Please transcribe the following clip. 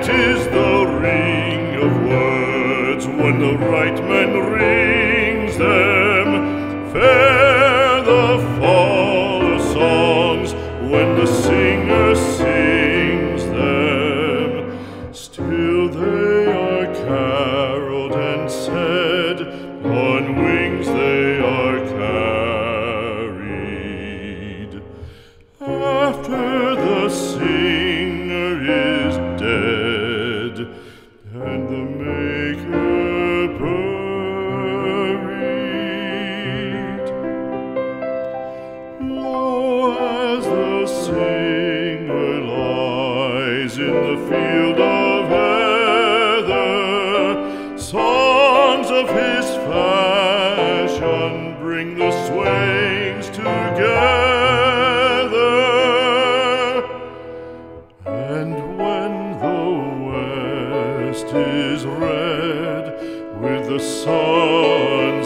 Sweet is the ring of words when the right man rings them. Fair the fall of songs when the singer sings them. Still they are caroled and said, on wings they are carried. After the singer is dead and the maker buried, lo, as the singer lies in the field of heather, songs of his fashion bring the swains together. And when the west is red with the sunset